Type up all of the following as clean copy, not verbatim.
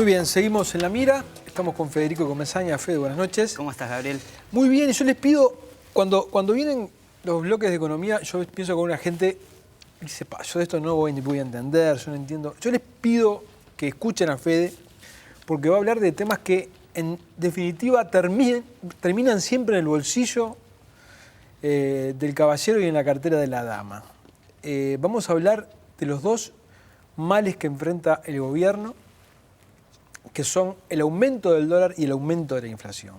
bien, seguimos en La Mira. Estamos con Federico Comesaña. Fede, buenas noches. ¿Cómo estás, Gabriel? Muy bien, y yo les pido, cuando vienen los bloques de economía, yo pienso con una gente, dice, yo de esto no voy a entender, yo no entiendo. Yo les pido que escuchen a Fede, porque va a hablar de temas que, en definitiva, terminan siempre en el bolsillo del caballero y en la cartera de la dama. Vamos a hablar de los dos males que enfrenta el gobierno, que son el aumento del dólar y el aumento de la inflación.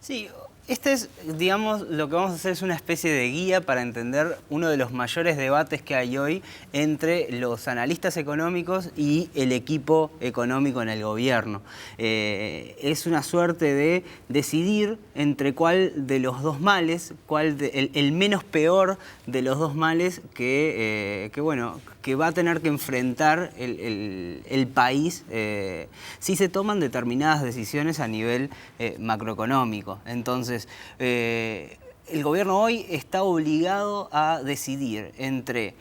Sí, este es, digamos, lo que vamos a hacer es una especie de guía para entender uno de los mayores debates que hay hoy entre los analistas económicos y el equipo económico en el gobierno. Es una suerte de decidir entre cuál de los dos males, el menos peor de los dos males que va a tener que enfrentar el país si se toman determinadas decisiones a nivel macroeconómico. Entonces, el gobierno hoy está obligado a decidir entre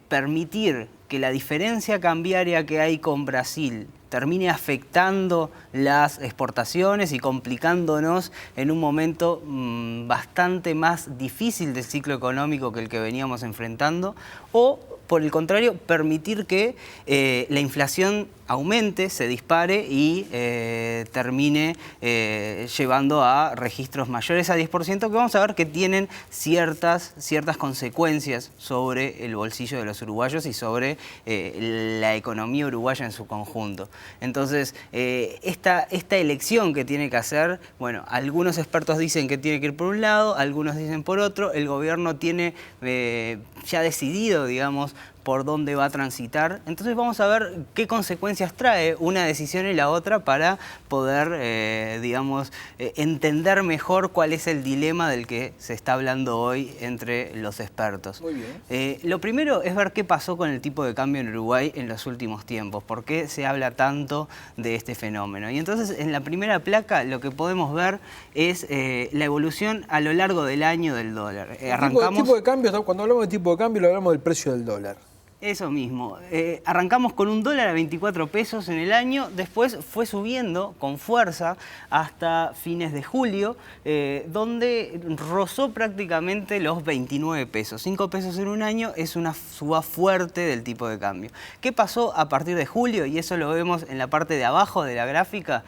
permitir que la diferencia cambiaria que hay con Brasil termine afectando las exportaciones y complicándonos en un momento bastante más difícil del ciclo económico que el que veníamos enfrentando, o por el contrario, permitir que la inflación aumente, se dispare y termine llevando a registros mayores a 10%, que vamos a ver que tienen ciertas consecuencias sobre el bolsillo de los uruguayos y sobre la economía uruguaya en su conjunto. Entonces, esta elección que tiene que hacer, bueno, algunos expertos dicen que tiene que ir por un lado, algunos dicen por otro, el gobierno tiene ya decidido, digamos, por dónde va a transitar. Entonces vamos a ver qué consecuencias trae una decisión y la otra para poder, entender mejor cuál es el dilema del que se está hablando hoy entre los expertos. Muy bien. Lo primero es ver qué pasó con el tipo de cambio en Uruguay en los últimos tiempos, por qué se habla tanto de este fenómeno. Y entonces en la primera placa lo que podemos ver es la evolución a lo largo del año del dólar. Tipo de cambio, cuando hablamos de tipo de cambio, lo hablamos del precio del dólar. Eso mismo. Arrancamos con un dólar a 24 pesos en el año, después fue subiendo con fuerza hasta fines de julio, donde rozó prácticamente los 29 pesos. 5 pesos en un año es una suba fuerte del tipo de cambio. ¿Qué pasó a partir de julio? Y eso lo vemos en la parte de abajo de la gráfica,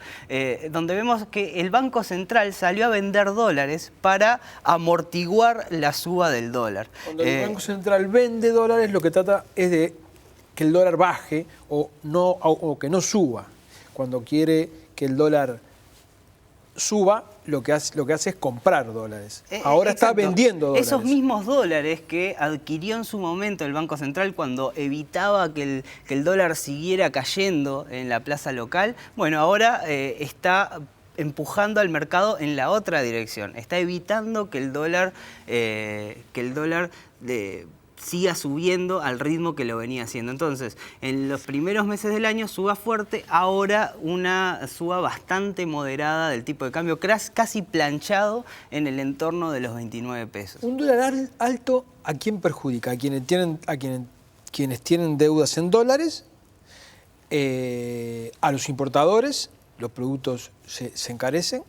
donde vemos que el Banco Central salió a vender dólares para amortiguar la suba del dólar. Cuando el Banco Central vende dólares, lo que trata es de que el dólar baje o que no suba. Cuando quiere que el dólar suba, lo que hace es comprar dólares. Ahora está vendiendo dólares. Esos mismos dólares que adquirió en su momento el Banco Central cuando evitaba que el dólar siguiera cayendo en la plaza local, bueno, ahora está empujando al mercado en la otra dirección. Está evitando que el dólar siga subiendo al ritmo que lo venía haciendo. Entonces, en los primeros meses del año suba fuerte, ahora una suba bastante moderada del tipo de cambio, casi planchado en el entorno de los 29 pesos. Un dólar alto, ¿a quién perjudica? ¿A quienes tienen deudas en dólares? ¿A los importadores? Los productos se encarecen,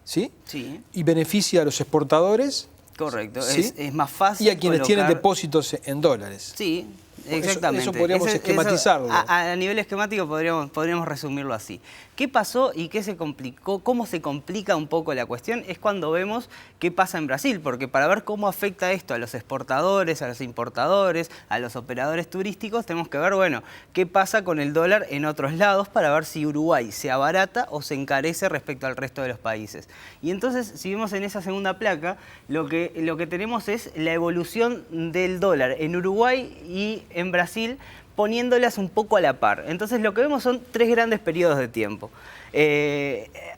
¿sí? Sí. ¿Y beneficia a los exportadores? Correcto, ¿Sí? Es más fácil. Y a quienes tienen depósitos en dólares. Sí, exactamente. Eso podríamos esquematizarlo. A nivel esquemático podríamos resumirlo así. ¿Qué pasó y qué se complicó? ¿Cómo se complica un poco la cuestión? Es cuando vemos qué pasa en Brasil, porque para ver cómo afecta esto a los exportadores, a los importadores, a los operadores turísticos, tenemos que ver, bueno, qué pasa con el dólar en otros lados para ver si Uruguay se abarata o se encarece respecto al resto de los países. Y entonces, si vemos en esa segunda placa, lo que tenemos es la evolución del dólar en Uruguay y en Brasil, poniéndolas un poco a la par. Entonces lo que vemos son tres grandes periodos de tiempo.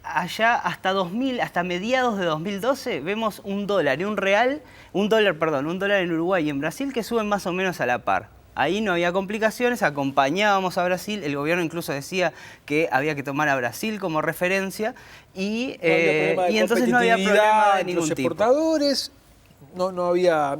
Allá hasta mediados de 2012 vemos un dólar en Uruguay y en Brasil que suben más o menos a la par. Ahí no había complicaciones, acompañábamos a Brasil, el gobierno incluso decía que había que tomar a Brasil como referencia y entonces no había problema de ningún tipo. Los exportadores, no había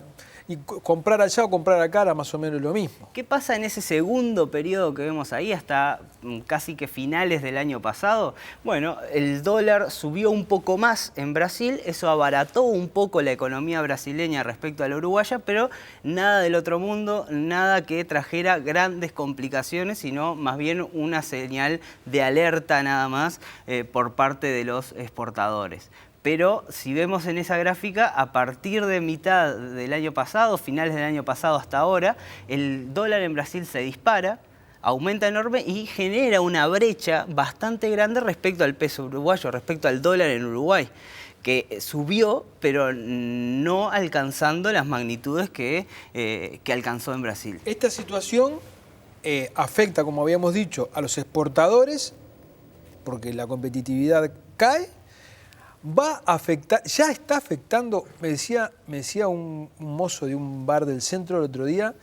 y comprar allá o comprar acá era más o menos lo mismo. ¿Qué pasa en ese segundo periodo que vemos ahí hasta casi que finales del año pasado? Bueno, el dólar subió un poco más en Brasil, eso abarató un poco la economía brasileña respecto a la uruguaya, pero nada del otro mundo, nada que trajera grandes complicaciones, sino más bien una señal de alerta nada más por parte de los exportadores. Pero si vemos en esa gráfica, a partir de mitad del año pasado, finales del año pasado hasta ahora, el dólar en Brasil se dispara, aumenta enorme y genera una brecha bastante grande respecto al peso uruguayo, respecto al dólar en Uruguay, que subió, pero no alcanzando las magnitudes que alcanzó en Brasil. Esta situación afecta, como habíamos dicho, a los exportadores, porque la competitividad cae. Va a afectar, ya está afectando, me decía un mozo de un bar del centro el otro día,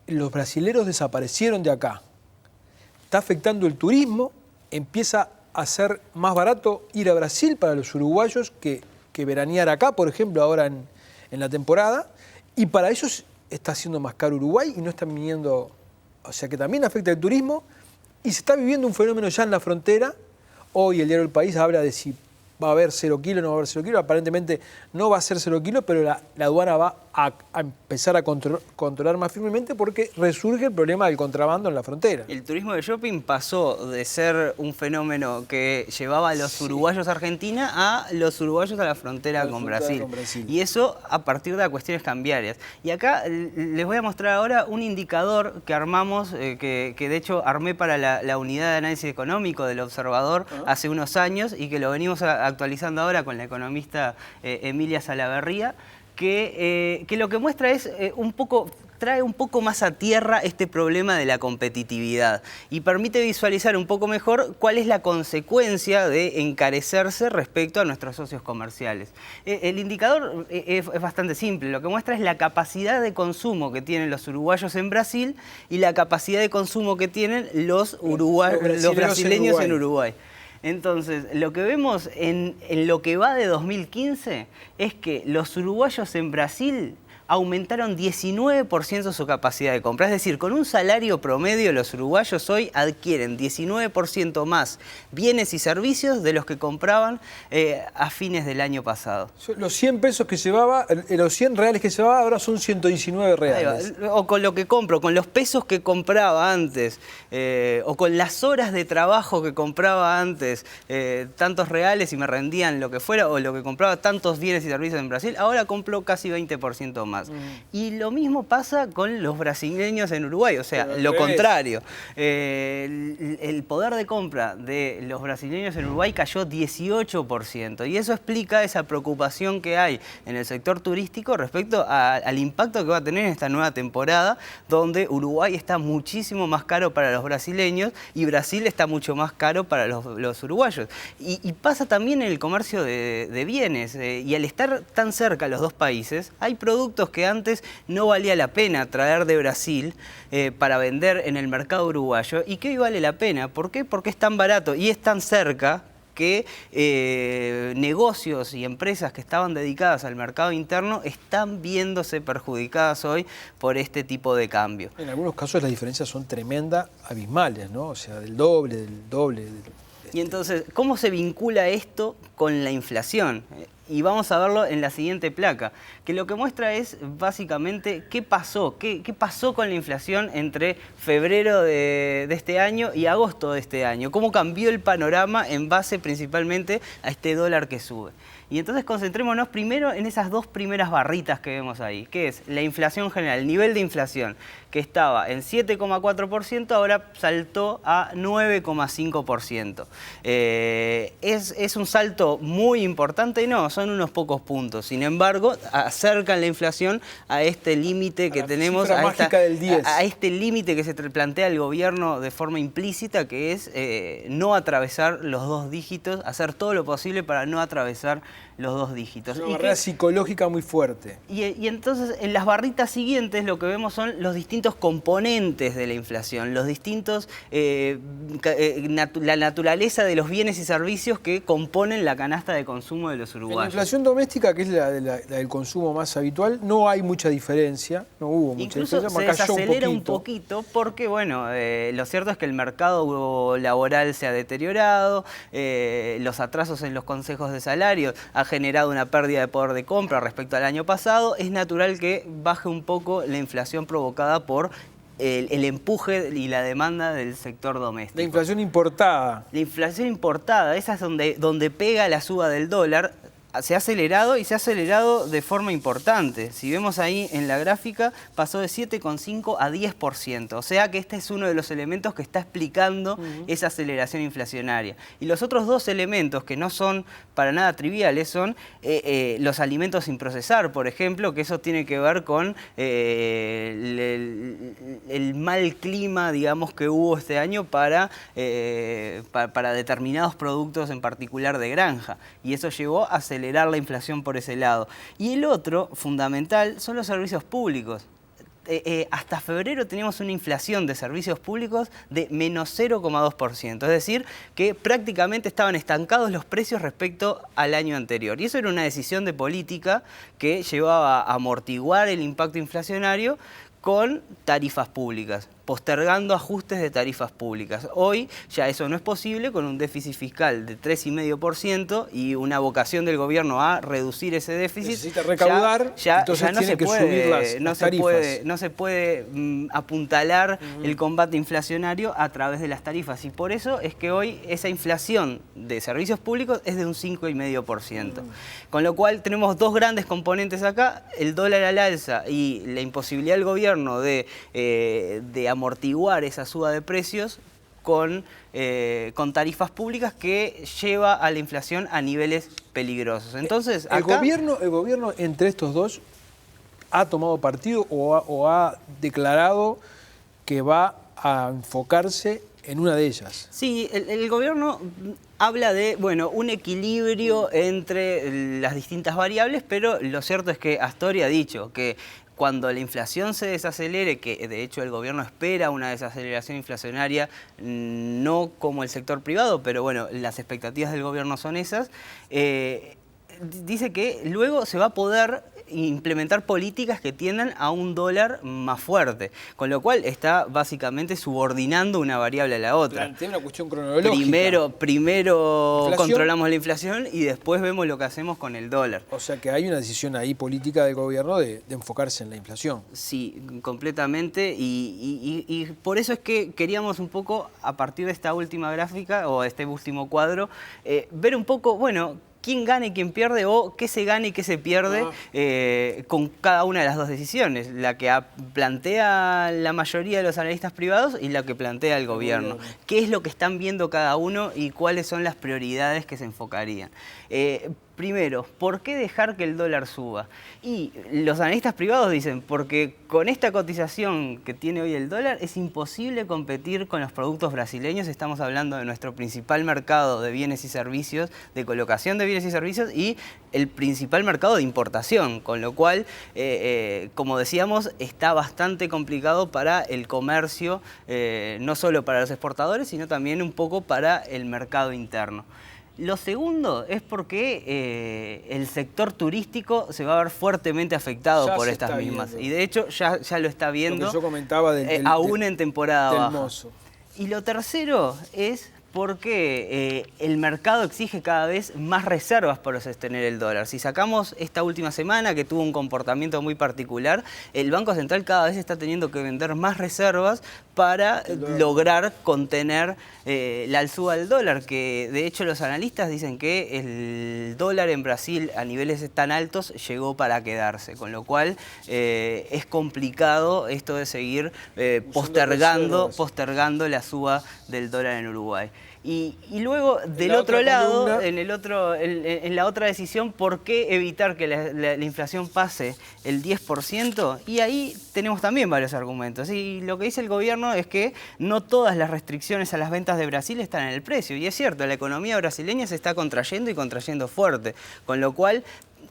los brasileros desaparecieron de acá. Está afectando el turismo, empieza a ser más barato ir a Brasil para los uruguayos que veranear acá, por ejemplo, ahora en la temporada, y para ellos está siendo más caro Uruguay y no están viniendo, o sea que también afecta el turismo y se está viviendo un fenómeno ya en la frontera. Hoy el diario El País habla de si va a haber 0 kilos, no va a haber 0 kilos. Aparentemente no va a ser 0 kilos, pero la aduana va a empezar a controlar más firmemente porque resurge el problema del contrabando en la frontera. El turismo de shopping pasó de ser un fenómeno que llevaba a los uruguayos a Argentina a los uruguayos a la frontera con Brasil. Y eso a partir de cuestiones cambiarias. Y acá les voy a mostrar ahora un indicador que armamos, que de hecho armé para la unidad de análisis económico del Observador hace unos años y que lo venimos actualizando ahora con la economista Emilia Salaverría, que lo que muestra es trae un poco más a tierra este problema de la competitividad y permite visualizar un poco mejor cuál es la consecuencia de encarecerse respecto a nuestros socios comerciales. El indicador es bastante simple, lo que muestra es la capacidad de consumo que tienen los uruguayos en Brasil y la capacidad de consumo que tienen los brasileños en Uruguay. Entonces, lo que vemos en lo que va de 2015 es que los uruguayos en Brasil aumentaron 19% su capacidad de compra. Es decir, con un salario promedio los uruguayos hoy adquieren 19% más bienes y servicios de los que compraban a fines del año pasado. Los 100 pesos que llevaba, los 100 reales que llevaba ahora son 119 reales. O con lo que compro, con los pesos que compraba antes, o con las horas de trabajo que compraba antes, tantos reales y me rendían lo que fuera, o lo que compraba tantos bienes y servicios en Brasil, ahora compro casi 20% más. Y lo mismo pasa con los brasileños en Uruguay, o sea, lo contrario. El poder de compra de los brasileños en Uruguay cayó 18%, y eso explica esa preocupación que hay en el sector turístico respecto al impacto que va a tener en esta nueva temporada, donde Uruguay está muchísimo más caro para los brasileños y Brasil está mucho más caro para los uruguayos. Y pasa también en el comercio de bienes, y al estar tan cerca los dos países, hay productos que antes no valía la pena traer de Brasil para vender en el mercado uruguayo y que hoy vale la pena. ¿Por qué? Porque es tan barato y es tan cerca que negocios y empresas que estaban dedicadas al mercado interno están viéndose perjudicadas hoy por este tipo de cambio. En algunos casos las diferencias son tremendas, abismales, ¿no? O sea, del doble. Y entonces, ¿cómo se vincula esto con la inflación? Y vamos a verlo en la siguiente placa, que lo que muestra es básicamente qué pasó con la inflación entre febrero de este año y agosto de este año, cómo cambió el panorama en base principalmente a este dólar que sube. Y entonces concentrémonos primero en esas dos primeras barritas que vemos ahí, que es la inflación general, el nivel de inflación, que estaba en 7,4%, ahora saltó a 9,5%. ¿Es un salto muy importante? No, son unos pocos puntos. Sin embargo, acercan la inflación a este límite que tenemos, a este límite que se plantea el gobierno de forma implícita, que es no atravesar los dos dígitos, hacer todo lo posible para no atravesar los 2 dígitos. Es una barrera psicológica muy fuerte. Y entonces en las barritas siguientes lo que vemos son los distintos componentes de la inflación, los distintos, la naturaleza de los bienes y servicios que componen la canasta de consumo de los uruguayos. En la inflación doméstica, que es la del consumo más habitual, no hay mucha diferencia, no hubo mucha Incluso diferencia. se desacelera un poquito porque, bueno, lo cierto es que el mercado laboral se ha deteriorado, los atrasos en los consejos de salario ha generado una pérdida de poder de compra respecto al año pasado. Es natural que baje un poco la inflación provocada por el empuje y la demanda del sector doméstico. La inflación importada. La inflación importada, esa es donde pega la suba del dólar. Se ha acelerado y se ha acelerado de forma importante. Si vemos ahí en la gráfica, pasó de 7,5 a 10%. O sea que este es uno de los elementos que está explicando esa aceleración inflacionaria. Y los otros 2 elementos que no son para nada triviales son los alimentos sin procesar, por ejemplo, que eso tiene que ver con el mal clima, digamos, que hubo este año para determinados productos, en particular de granja. Y eso llevó a acelerar la inflación por ese lado. Y el otro, fundamental, son los servicios públicos. Hasta febrero teníamos una inflación de servicios públicos de menos 0,2%. Es decir, que prácticamente estaban estancados los precios respecto al año anterior. Y eso era una decisión de política que llevaba a amortiguar el impacto inflacionario con tarifas públicas, postergando ajustes de tarifas públicas. Hoy ya eso no es posible con un déficit fiscal de 3,5% y una vocación del gobierno a reducir ese déficit. Necesita recaudar, entonces ya no tiene se que puede, subir las tarifas. No se puede apuntalar el combate inflacionario a través de las tarifas. Y por eso es que hoy esa inflación de servicios públicos es de un 5,5%. Con lo cual tenemos 2 grandes componentes acá, el dólar al alza y la imposibilidad del gobierno de amortiguar esa suba de precios con tarifas públicas que lleva a la inflación a niveles peligrosos. Entonces, el gobierno entre estos 2 ha tomado partido o ha declarado que va a enfocarse en una de ellas. Sí, el gobierno habla de, bueno, un equilibrio entre las distintas variables, pero lo cierto es que Astori ha dicho que cuando la inflación se desacelere, que de hecho el gobierno espera una desaceleración inflacionaria, no como el sector privado, pero bueno, las expectativas del gobierno son esas, dice que luego se va a poder implementar políticas que tiendan a un dólar más fuerte, con lo cual está básicamente subordinando una variable a la otra. Plantea una cuestión cronológica. Primero controlamos la inflación y después vemos lo que hacemos con el dólar. O sea que hay una decisión ahí política del gobierno de enfocarse en la inflación. Sí, completamente, y por eso es que queríamos un poco, a partir de esta última gráfica o este último cuadro, ver un poco, bueno, quién gana y quién pierde, o qué se gana y qué se pierde con cada una de las 2 decisiones, la que plantea la mayoría de los analistas privados y la que plantea el gobierno. ¿Qué es lo que están viendo cada uno y cuáles son las prioridades que se enfocarían? Primero, ¿por qué dejar que el dólar suba? Y los analistas privados dicen, porque con esta cotización que tiene hoy el dólar es imposible competir con los productos brasileños. Estamos hablando de nuestro principal mercado de bienes y servicios, de colocación de bienes y servicios y el principal mercado de importación, con lo cual, como decíamos, está bastante complicado para el comercio, no solo para los exportadores, sino también un poco para el mercado interno. Lo segundo es porque el sector turístico se va a ver fuertemente afectado por estas mismas. Y de hecho ya lo está viendo. Lo que yo comentaba aún en temporada baja. Mozo. Y lo tercero es porque el mercado exige cada vez más reservas para sostener el dólar. Si sacamos esta última semana, que tuvo un comportamiento muy particular, el Banco Central cada vez está teniendo que vender más reservas para lograr contener la alzada del dólar, que de hecho los analistas dicen que el dólar en Brasil a niveles tan altos llegó para quedarse, con lo cual es complicado esto de seguir postergando la suba del dólar en Uruguay. Y luego, del la otro otra lado, columna, en la otra decisión, ¿por qué evitar que la inflación pase el 10%? Y ahí tenemos también varios argumentos. Y lo que dice el gobierno es que no todas las restricciones a las ventas de Brasil están en el precio. Y es cierto, la economía brasileña se está contrayendo y contrayendo fuerte, con lo cual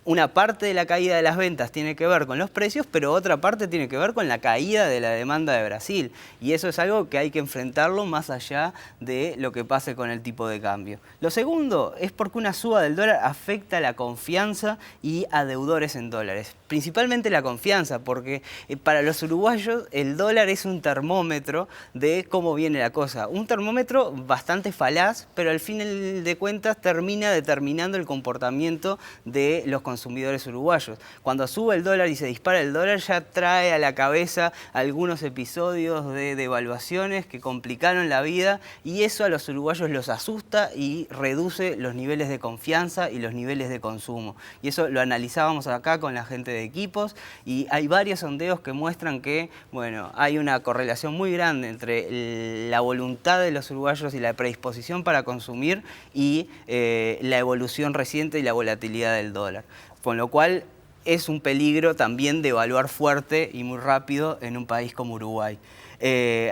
una parte de la caída de las ventas tiene que ver con los precios, pero otra parte tiene que ver con la caída de la demanda de Brasil. Y eso es algo que hay que enfrentarlo más allá de lo que pase con el tipo de cambio. Lo segundo es porque una suba del dólar afecta la confianza y a deudores en dólares. Principalmente la confianza, porque para los uruguayos el dólar es un termómetro de cómo viene la cosa. Un termómetro bastante falaz, pero al fin de cuentas termina determinando el comportamiento de los consumidores uruguayos. Cuando sube el dólar y se dispara el dólar, ya trae a la cabeza algunos episodios de devaluaciones que complicaron la vida, y eso a los uruguayos los asusta y reduce los niveles de confianza y los niveles de consumo. Y eso lo analizábamos acá con la gente de equipos, y hay varios sondeos que muestran que, bueno, hay una correlación muy grande entre la voluntad de los uruguayos y la predisposición para consumir y la evolución reciente y la volatilidad del dólar. Con lo cual es un peligro también devaluar fuerte y muy rápido en un país como Uruguay.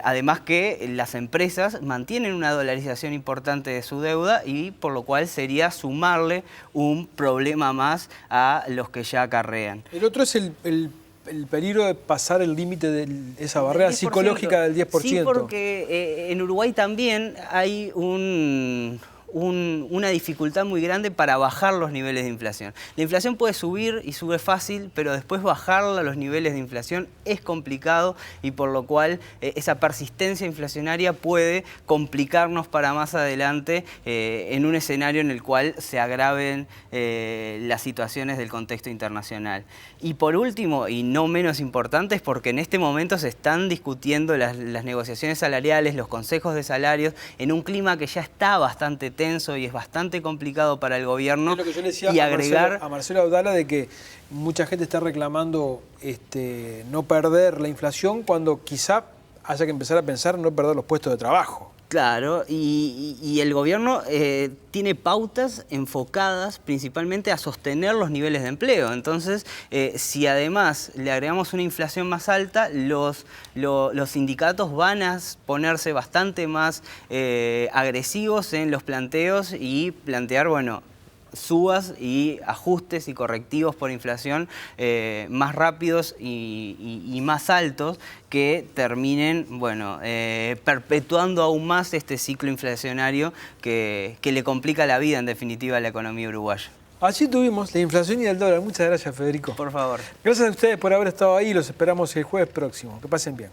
Además que las empresas mantienen una dolarización importante de su deuda, y por lo cual sería sumarle un problema más a los que ya acarrean. El otro es el peligro de pasar el límite de esa barrera psicológica del 10%. Sí, porque en Uruguay también hay una dificultad muy grande para bajar los niveles de inflación. La inflación puede subir y sube fácil, pero después bajarla a los niveles de inflación es complicado, y por lo cual esa persistencia inflacionaria puede complicarnos para más adelante en un escenario en el cual se agraven las situaciones del contexto internacional. Y por último, y no menos importante, es porque en este momento se están discutiendo las negociaciones salariales, los consejos de salarios, en un clima que ya está bastante tenso y es bastante complicado para el gobierno. Es lo que yo le decía y agregar a Marcelo Abdala, de que mucha gente está reclamando no perder la inflación, cuando quizá haya que empezar a pensar no perder los puestos de trabajo. Claro, y el gobierno tiene pautas enfocadas principalmente a sostener los niveles de empleo. Entonces, si además le agregamos una inflación más alta, los sindicatos van a ponerse bastante más agresivos en los planteos y plantear, bueno, subas y ajustes y correctivos por inflación más rápidos y más altos, que terminen, bueno, perpetuando aún más este ciclo inflacionario que le complica la vida, en definitiva, a la economía uruguaya. Así tuvimos la inflación y el dólar. Muchas gracias, Federico. Por favor. Gracias a ustedes por haber estado ahí. Los esperamos el jueves próximo. Que pasen bien.